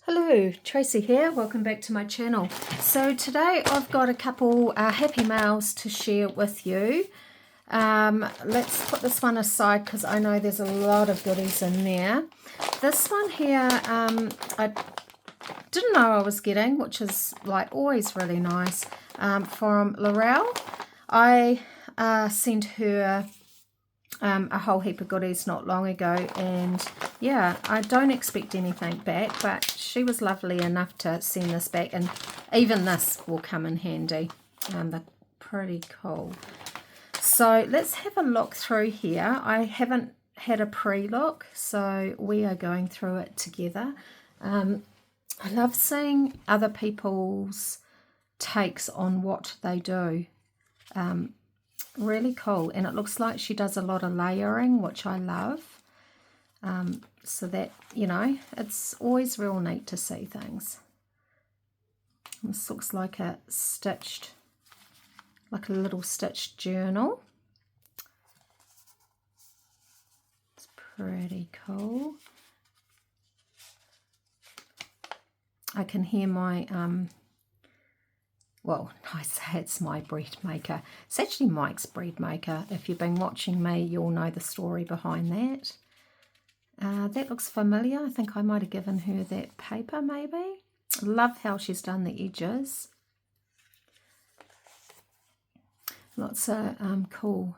Hello, Tracy here. Welcome back to my channel. So today I've got a couple happy mails to share with you. Let's put this one aside because I know there's a lot of goodies in there. This one here I didn't know I was getting, which is like always really nice, from Laurell. I sent her a whole heap of goodies not long ago, and yeah, I don't expect anything back, but she was lovely enough to send this back, and even this will come in handy. They're pretty cool. So let's have a look through here. I haven't had a pre-look, so we are going through it together. I love seeing other people's takes on what they do. Really cool, and it looks like she does a lot of layering, which I love. So that, you know, it's always real neat to see things. This looks like a stitched, like a little stitched journal. It's pretty cool. I can hear my well, I say it's my bread maker. It's actually Mike's bread maker. If you've been watching me, you'll know the story behind that. That looks familiar. I think I might have given her that paper, maybe. Love how she's done the edges. Lots of cool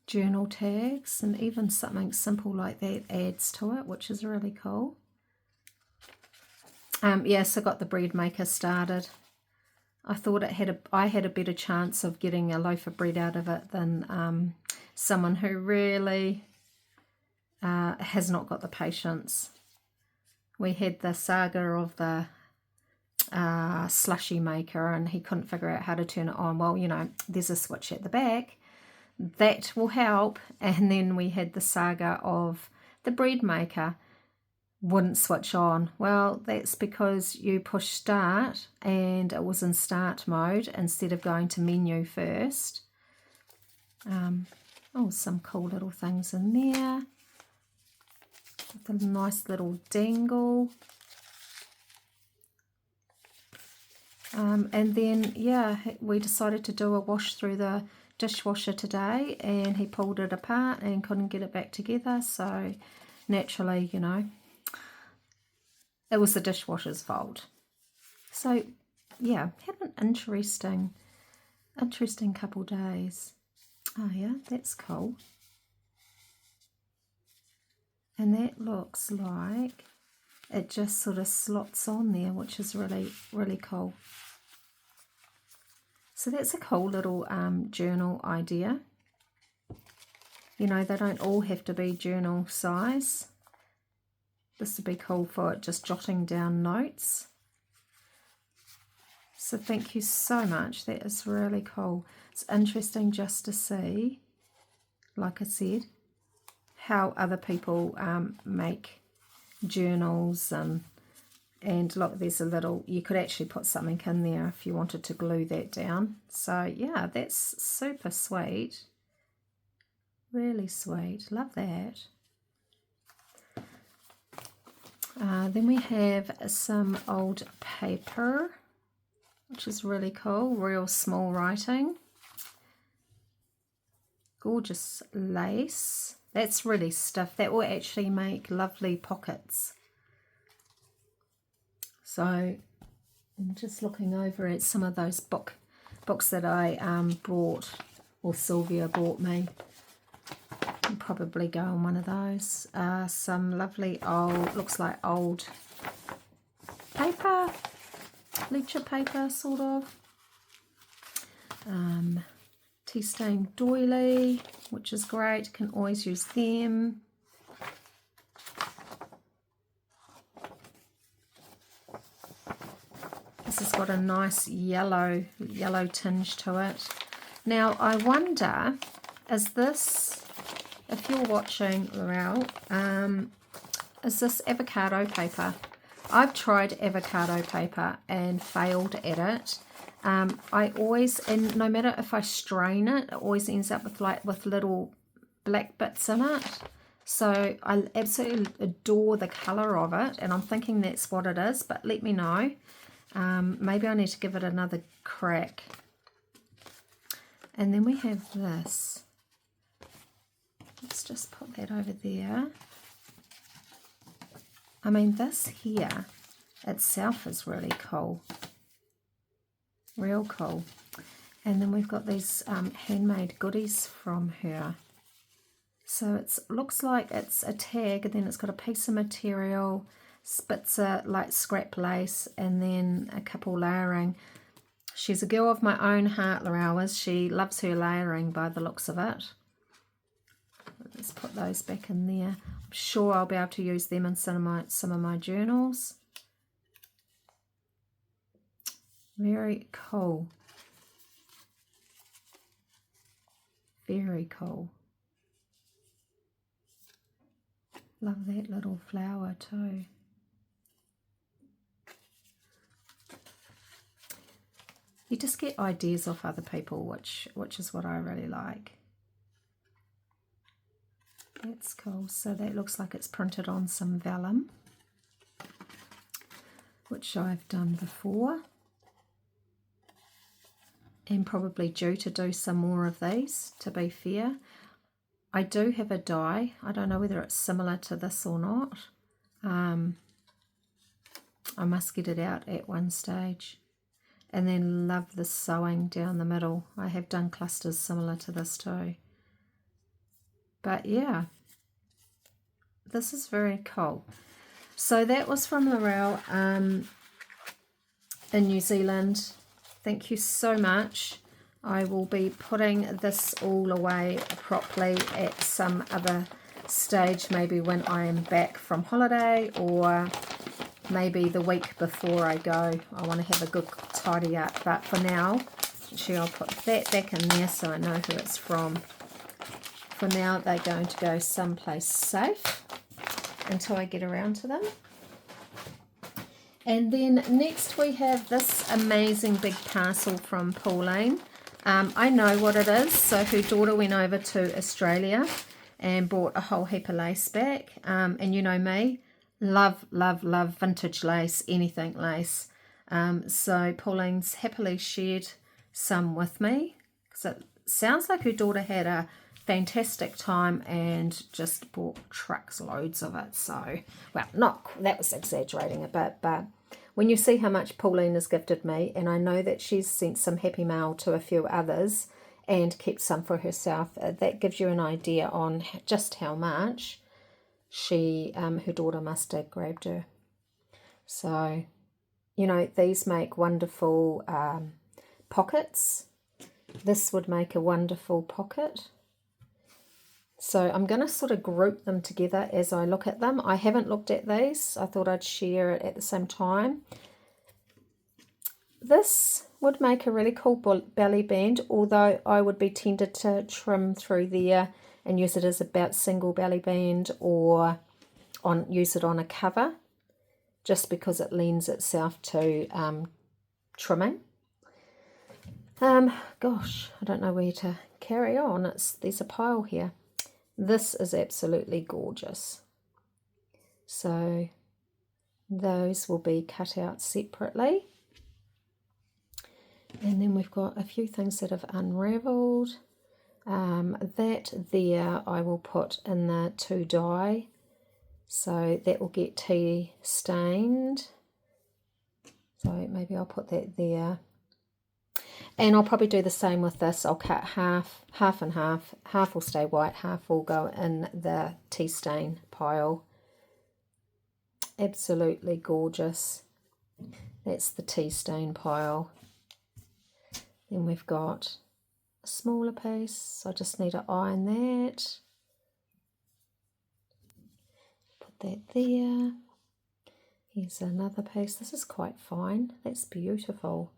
journal tags, and even something simple like that adds to it, which is really cool. Yes, I got the bread maker started. I thought I had a better chance of getting a loaf of bread out of it than someone who really has not got the patience. We had the saga of the slushy maker, and he couldn't figure out how to turn it on. Well, you know, there's a switch at the back. That will help. And then we had the saga of the bread maker. Wouldn't switch on. Well, that's because you push start and it was in start mode instead of going to menu first. Oh, some cool little things in there. With a nice little dangle. And then, yeah, we decided to do a wash through the dishwasher today, and he pulled it apart and couldn't get it back together. So naturally, you know, it was the dishwasher's fault. So, yeah, had an interesting couple days. Oh, yeah, that's cool. And that looks like it just sort of slots on there, which is really, really cool. So that's a cool little journal idea. You know, they don't all have to be journal size. This would be cool for just jotting down notes. So thank you so much. That is really cool. It's interesting just to see, like I said, how other people make journals. And look, there's a little, you could actually put something in there if you wanted to glue that down. So yeah, that's super sweet. Really sweet. Love that. Then we have some old paper, which is really cool, real small writing. Gorgeous lace. That's really stiff. That will actually make lovely pockets. So I'm just looking over at some of those books that I brought, or Sylvia bought me. I'll probably go on one of those. Some lovely old, looks like old paper, ledger paper sort of. Tea stain doily, which is great, can always use them. This has got a nice yellow tinge to it. Now I wonder, is this, if you're watching, Laurell, is this avocado paper? I've tried avocado paper and failed at it. I always, and no matter if I strain it, it always ends up with little black bits in it. So I absolutely adore the colour of it, and I'm thinking that's what it is, but let me know. Maybe I need to give it another crack. And then we have this. Let's just put that over there. I mean, this here itself is really cool. Real cool. And then we've got these handmade goodies from her. So it looks like it's a tag, and then it's got a piece of material, spitzer, like scrap lace, and then a couple layering. She's a girl of my own heart, Laurell is. She loves her layering by the looks of it. Let's put those back in there. I'm sure I'll be able to use them in some of my journals. Very cool. Very cool. Love that little flower too. You just get ideas off other people, which is what I really like. That's cool. So that looks like it's printed on some vellum, which I've done before. And probably due to do some more of these, to be fair. I do have a die. I don't know whether it's similar to this or not. I must get it out at one stage. And then love the sewing down the middle. I have done clusters similar to this too. But yeah, this is very cool. So that was from Laurell in New Zealand. Thank you so much. I will be putting this all away properly at some other stage, maybe when I am back from holiday, or maybe the week before I go. I want to have a good tidy up, but for now, actually I'll put that back in there so I know who it's from. For now, they're going to go someplace safe until I get around to them. And then next we have this amazing big parcel from Pauline. I know what it is. So her daughter went over to Australia and bought a whole heap of lace back. And you know me, love, love, love vintage lace, anything lace. So Pauline's happily shared some with me, because it sounds like her daughter had a fantastic time and just bought trucks loads of it. So, well, that was exaggerating a bit, but when you see how much Pauline has gifted me, and I know that she's sent some happy mail to a few others and kept some for herself, that gives you an idea on just how much her daughter must have grabbed her. So, you know, these make wonderful pockets. This would make a wonderful pocket. So I'm going to sort of group them together as I look at them. I haven't looked at these. I thought I'd share it at the same time. This would make a really cool belly band, although I would be tempted to trim through there and use it as a single belly band, or use it on a cover, just because it lends itself to trimming. Gosh, I don't know where to carry on. There's a pile here. This is absolutely gorgeous. So those will be cut out separately. And then we've got a few things that have unraveled. That there I will put in the to dye. So that will get tea stained. So maybe I'll put that there. And I'll probably do the same with this. I'll cut half and half. Half will stay white, half will go in the tea stain pile. Absolutely gorgeous. That's the tea stain pile. Then we've got a smaller piece. So I just need to iron that. Put that there. Here's another piece. This is quite fine. That's beautiful.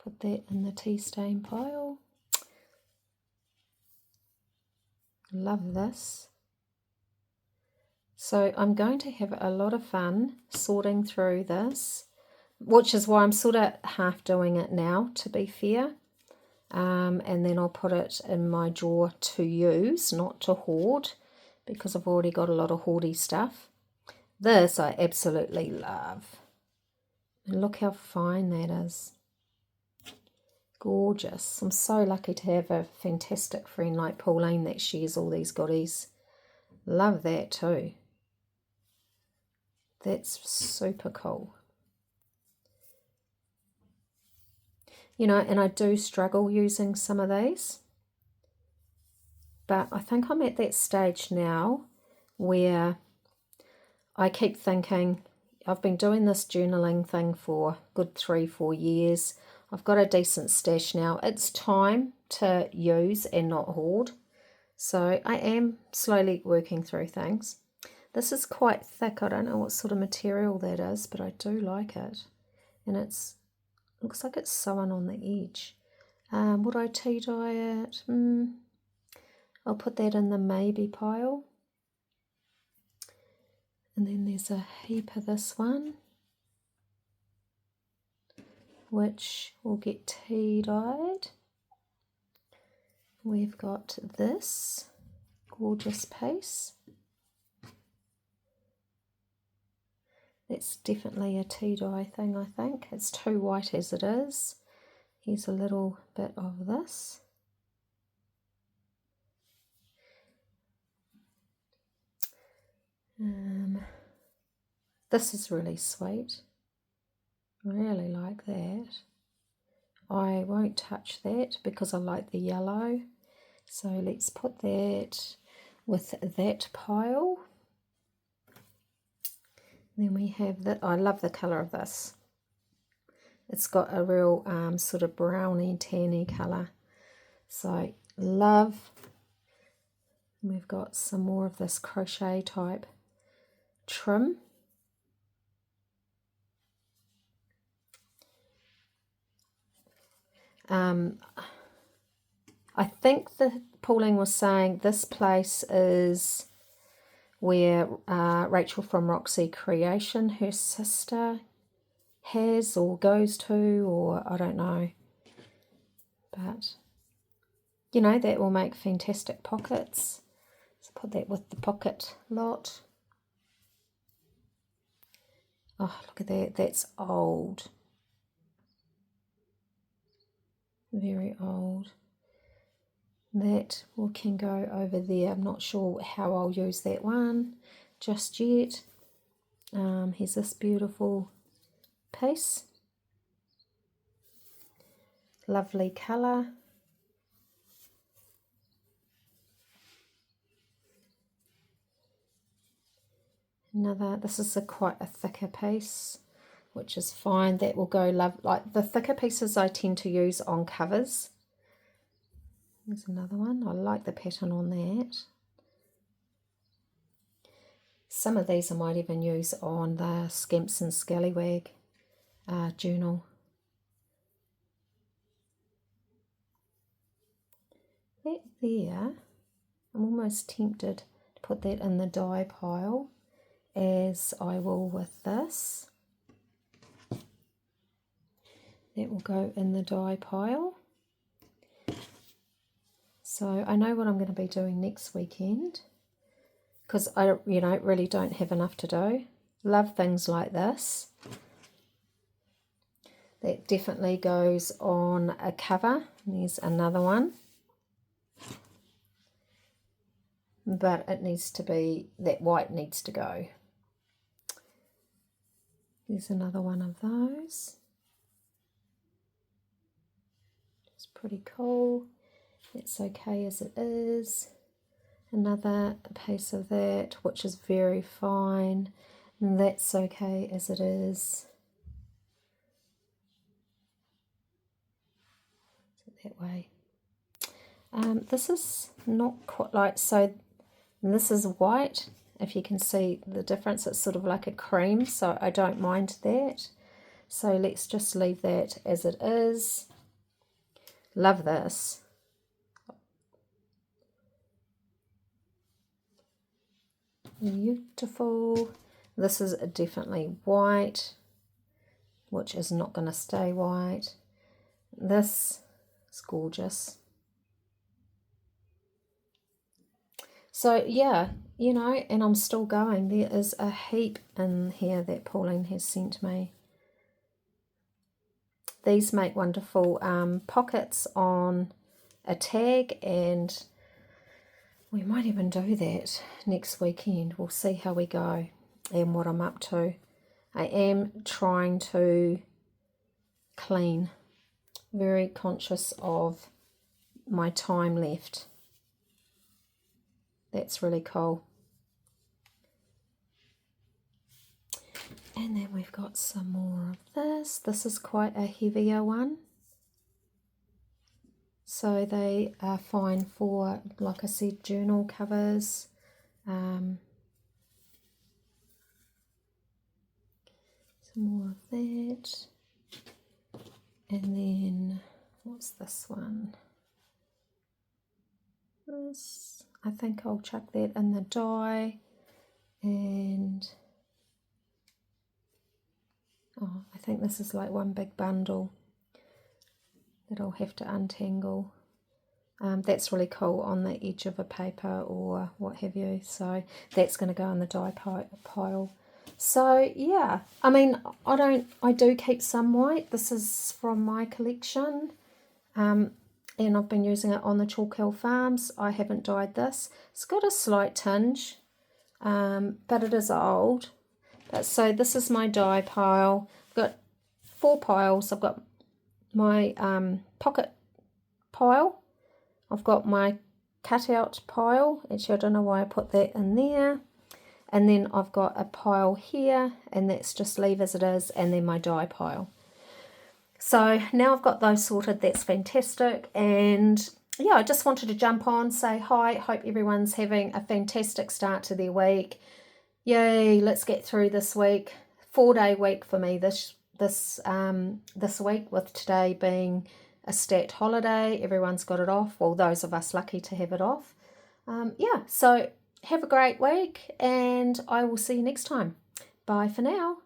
Put that in the tea stain pile. Love this. So I'm going to have a lot of fun sorting through this, which is why I'm sort of half doing it now, to be fair. and then I'll put it in my drawer to use, not to hoard, because I've already got a lot of hoardy stuff. This I absolutely love. And look how fine that is. Gorgeous. I'm so lucky to have a fantastic friend like Pauline that shares all these goodies. Love that too. That's super cool. You know, and I do struggle using some of these, but I think I'm at that stage now where I keep thinking, I've been doing this journaling thing for a good 3-4 years. I've got a decent stash now. It's time to use and not hoard. So I am slowly working through things. This is quite thick. I don't know what sort of material that is, but I do like it. And it's looks like it's sewn on the edge. Would I tea dye it? I'll put that in the maybe pile. And then there's a heap of this one, which will get tea dyed. We've got this gorgeous piece. That's definitely a tea dye thing, I think. It's too white as it is. Here's a little bit of this. This is really sweet. Really like that. I won't touch that because I like the yellow. So let's put that with that pile. Then we have that. I love the colour of this. It's got a real sort of browny, tanny colour. So love. We've got some more of this crochet type trim. I think that Pauline was saying this place is where Rachel from Roxy Creation, her sister, has or goes to, or I don't know. But, you know, that will make fantastic pockets. Let's put that with the pocket lot. Oh, look at that. That's old. Very old. That can go over there. I'm not sure how I'll use that one just yet. Here's this beautiful piece. Lovely colour. Another, this is quite a thicker piece, which is fine. That will go like the thicker pieces I tend to use on covers. There's another one. I like the pattern on that. Some of these I might even use on the Scamps and Scallywag journal. That there, I'm almost tempted to put that in the dye pile, as I will with this. That will go in the dye pile. So I know what I'm going to be doing next weekend, because I, really don't have enough to do. Love things like this. That definitely goes on a cover. There's another one. But it needs to be, that white needs to go. There's another one of those. It's pretty cool. It's okay as it is. Another piece of that, which is very fine. And that's okay as it is. That way. This is not quite like, so this is white. If you can see the difference, it's sort of like a cream, so I don't mind that. So let's just leave that as it is. Love this. Beautiful. This is definitely white, which is not going to stay white. This It's gorgeous. So yeah, you know, and I'm still going. There is a heap in here that Pauline has sent me. These make wonderful pockets on a tag, and we might even do that next weekend. We'll see how we go and what I'm up to. I am trying to clean, very conscious of my time left. That's really cool. And then we've got some more of this. This is quite a heavier one. So they are fine for, like I said, journal covers. Some more of that. And then, what's this one? This, I think I'll chuck that in the dye. And oh, I think this is like one big bundle that I'll have to untangle. That's really cool on the edge of a paper or what have you. So that's going to go in the dye pile. So yeah, I mean, I do keep some white. This is from my collection. And I've been using it on the Chalk Hill Farms. I haven't dyed this. It's got a slight tinge, but it is old. So this is my dye pile. I've got 4 piles. I've got my pocket pile. I've got my cutout pile. Actually, I don't know why I put that in there. And then I've got a pile here, and that's just leave as it is, and then my dye pile. So now I've got those sorted. That's fantastic. And yeah, I just wanted to jump on, say hi. Hope everyone's having a fantastic start to their week. Yay, let's get through this week. 4-day week for me this week, with today being a stat holiday. Everyone's got it off. Well, those of us lucky to have it off. Yeah, so have a great week, and I will see you next time. Bye for now.